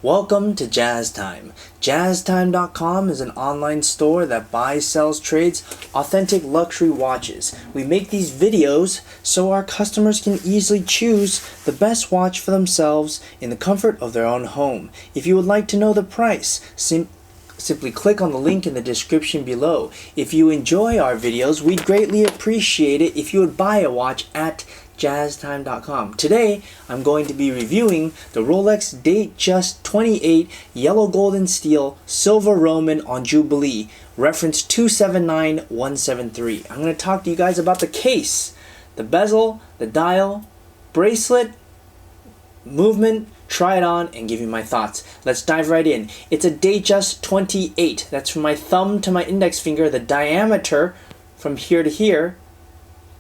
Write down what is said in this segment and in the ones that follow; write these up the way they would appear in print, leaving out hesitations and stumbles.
Welcome to Jazz Time. JazzTime.com is an online store that buys, sells, trades authentic luxury watches. We make these videos so our customers can easily choose the best watch for themselves in the comfort of their own home. If you would like to know the price, simply click on the link in the description below. If you enjoy our videos, we'd greatly appreciate it if you would buy a watch at JazzTime.com. Today, I'm going to be reviewing the Rolex Datejust 28 Yellow Gold and Steel Silver Roman on Jubilee, reference 279173. I'm going to talk to you guys about the case, the bezel, the dial, bracelet, movement, try it on, and give you my thoughts. Let's dive right in. It's a Datejust 28. That's from my thumb to my index finger. The diameter from here to here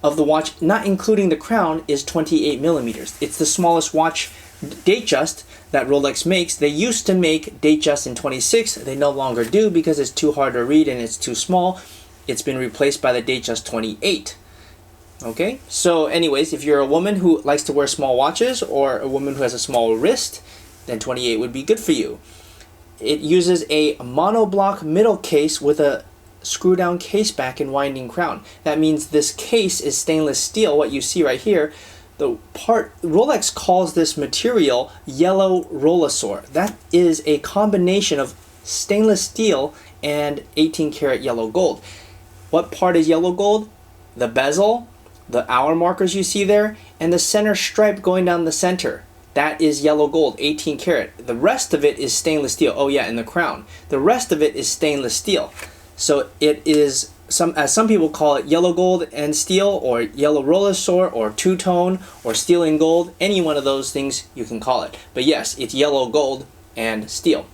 of the watch, not including the crown, is 28 millimeters. It's the smallest watch Datejust that Rolex makes. They used to make Datejust in 26. They no longer do because it's too hard to read and it's too small. It's been replaced by the Datejust 28. Okay, so anyways, if you're a woman who likes to wear small watches or a woman who has a small wrist, then 28 would be good for you. It uses a monoblock middle case with a screw down case back and winding crown. That means this case is stainless steel, what you see right here. The part Rolex calls this material yellow Rolesaur. That is a combination of stainless steel and 18 karat yellow gold. What part is yellow gold? The bezel, the hour markers you see there, and the center stripe going down the center. That is yellow gold, 18 karat. The rest of it is stainless steel. Oh yeah, and the crown. The rest of it is stainless steel. So it is, as some people call it, yellow gold and steel, or yellow Rolesaur, or two-tone, or steel and gold. Any one of those things you can call it. But yes, it's yellow gold and steel.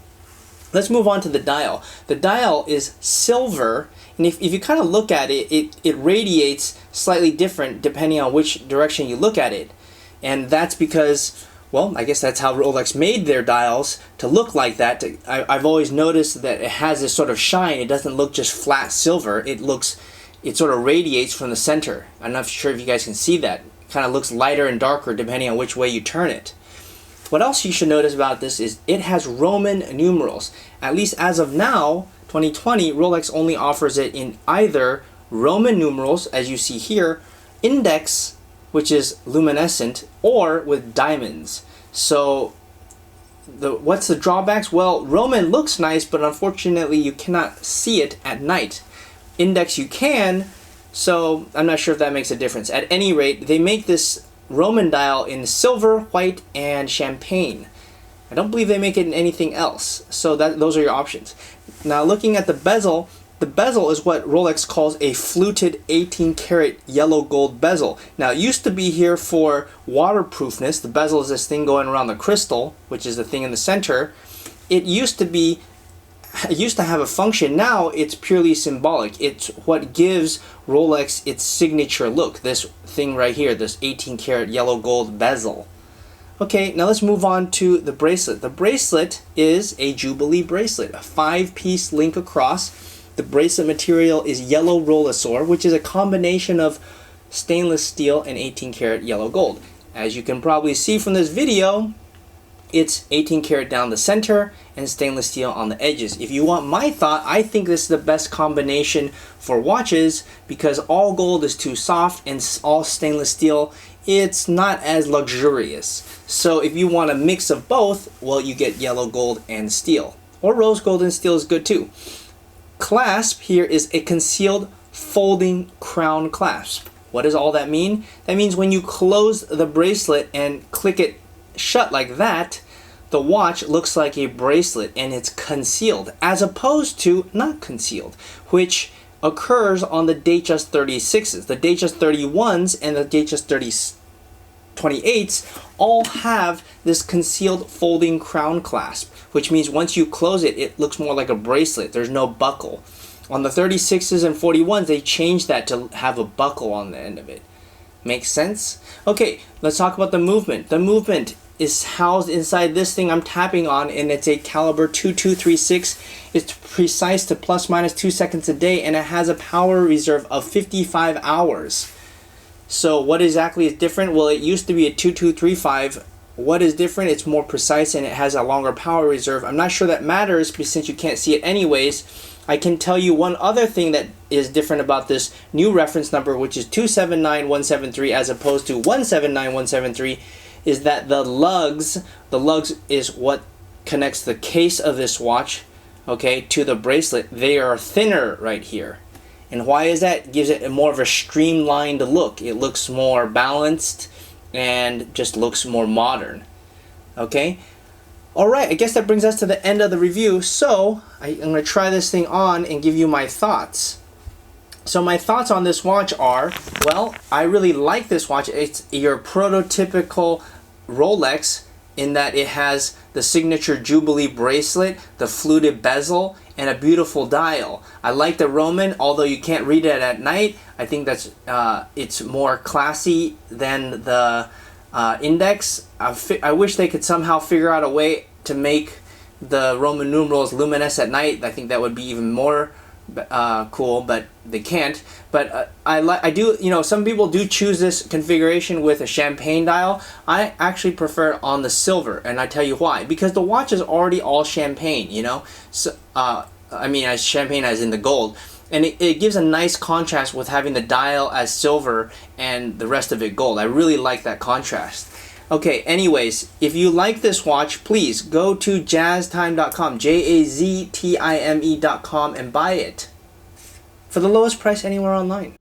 Let's move on to the dial. The dial is silver, and if you kind of look at it, it radiates slightly different depending on which direction you look at it. And that's because, well, I guess that's how Rolex made their dials, to look like that. I've always noticed that it has this sort of shine. It doesn't look just flat silver. It sort of radiates from the center. I'm not sure if you guys can see that. It kind of looks lighter and darker depending on which way you turn it. What else you should notice about this is it has Roman numerals. At least as of now, 2020, Rolex only offers it in either Roman numerals, as you see here, index, which is luminescent, or with diamonds. So what's the drawbacks? Well, Roman looks nice, but unfortunately you cannot see it at night. Index you can, so I'm not sure if that makes a difference. At any rate, they make this Roman dial in silver, white, and champagne. I don't believe they make it in anything else. So those are your options. Now looking at the bezel is what Rolex calls a fluted 18 karat yellow gold bezel. Now it used to be here for waterproofness. The bezel is this thing going around the crystal, which is the thing in the center. It used to have a function. Now it's purely symbolic. It's what gives Rolex its signature look. This thing right here, this 18 karat yellow gold bezel. Okay, now let's move on to the bracelet. The bracelet is a Jubilee bracelet, a 5-piece link across. The bracelet material is yellow Rolesaur, which is a combination of stainless steel and 18 karat yellow gold. As you can probably see from this video, it's 18 karat down the center and stainless steel on the edges. If you want my thought, I think this is the best combination for watches because all gold is too soft and all stainless steel, it's not as luxurious. So if you want a mix of both, well, you get yellow gold and steel. Or rose gold and steel is good too. Clasp here is a concealed folding crown clasp. What does all that mean? That means when you close the bracelet and click it shut like that, the watch looks like a bracelet and it's concealed, as opposed to not concealed, which occurs on the Datejust 36s. The Datejust 31s and the Datejust 28s all have this concealed folding crown clasp, which means once you close it, it looks more like a bracelet. There's no buckle. On the 36s and 41s, they changed that to have a buckle on the end of it. Makes sense? Okay, let's talk about the movement. The movement is housed inside this thing I'm tapping on, and it's a caliber 2236. It's precise to plus minus 2 seconds a day, and it has a power reserve of 55 hours. So what exactly is different? Well, it used to be a 2235 What is different? It's more precise and it has a longer power reserve. I'm not sure that matters, but since you can't see it anyways, I can tell you one other thing that is different about this new reference number, which is 279173 as opposed to 179173, is that the lugs is what connects the case of this watch, okay, to the bracelet. They are thinner right here. And why is that? It gives it more of a streamlined look. It looks more balanced and just looks more modern. Okay? Alright, I guess that brings us to the end of the review. So, I'm going to try this thing on and give you my thoughts. So my thoughts on this watch are, well, I really like this watch. It's your prototypical Rolex in that it has the signature Jubilee bracelet, the fluted bezel, and a beautiful dial. I like the Roman, although you can't read it at night. I think that's it's more classy than the index. I wish they could somehow figure out a way to make the Roman numerals luminesce at night. I think that would be even more cool, but they can't. But I do, you know, some people do choose this configuration with a champagne dial. I actually prefer on the silver, and I tell you why. Because the watch is already all champagne, you know. So I mean, as champagne as in the gold, and it gives a nice contrast with having the dial as silver and the rest of it gold. I really like that contrast. Okay, anyways, if you like this watch, please go to jaztime.com, JAZTIME.com, and buy it for the lowest price anywhere online.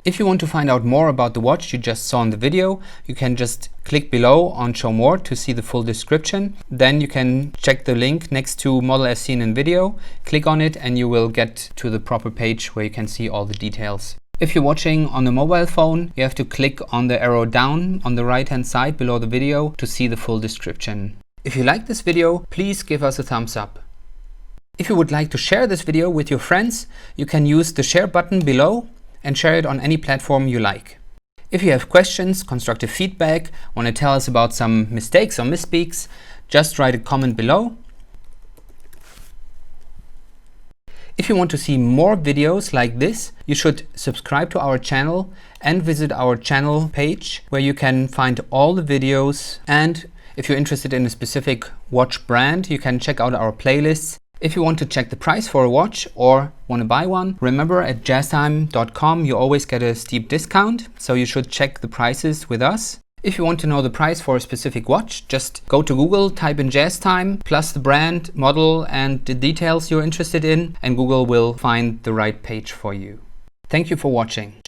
If you want to find out more about the watch you just saw in the video, you can just click below on Show More to see the full description. Then you can check the link next to model as seen in video, click on it, and you will get to the proper page where you can see all the details. If you're watching on a mobile phone, you have to click on the arrow down on the right hand side below the video to see the full description. If you like this video, please give us a thumbs up. If you would like to share this video with your friends, you can use the share button below and share it on any platform you like. If you have questions, constructive feedback, want to tell us about some mistakes or misspeaks, just write a comment below. If you want to see more videos like this, you should subscribe to our channel and visit our channel page where you can find all the videos. And if you're interested in a specific watch brand, you can check out our playlists. If you want to check the price for a watch or want to buy one, remember at jaztime.com you always get a steep discount, so you should check the prices with us. If you want to know the price for a specific watch, just go to Google, type in JazTime, plus the brand, model, and the details you're interested in, and Google will find the right page for you. Thank you for watching.